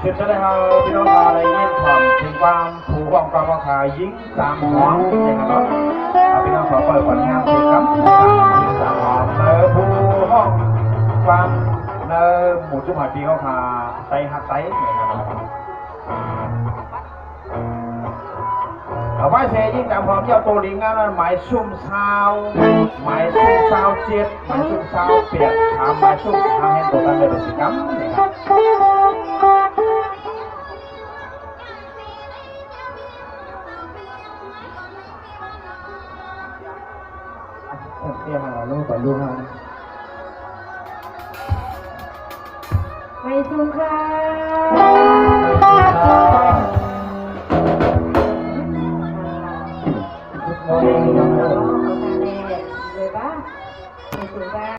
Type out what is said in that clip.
คือจะได้เอาพี่น้องอะไรเงี้ยความถึงความผูกความความราคายิ่งสามหอมอย่างนั้นพี่น้องขอเปิดผลงานสิครับยิ่งสามหอมเนอผู้ห้องความเนอหมู่จุ่มหอยปีเขาขาไตหักไตอย่างนั้นเอาไว้เสียยิ่งสามหอมเยาตัวลิงงั้นหมายซุ่มซาวหมายซุ่มซาวเจ็ดหมายซุ่มซาวเปียกถามหมายซุ่มทางเห็นตัวกันเลยเป็นสิครับนี่ครับเที่ยงเราลูกไป อนลูกนะไม่สุขค่ะโอ้ยน้องๆเอาทางแน่เลยปะไม่สุขค่ะ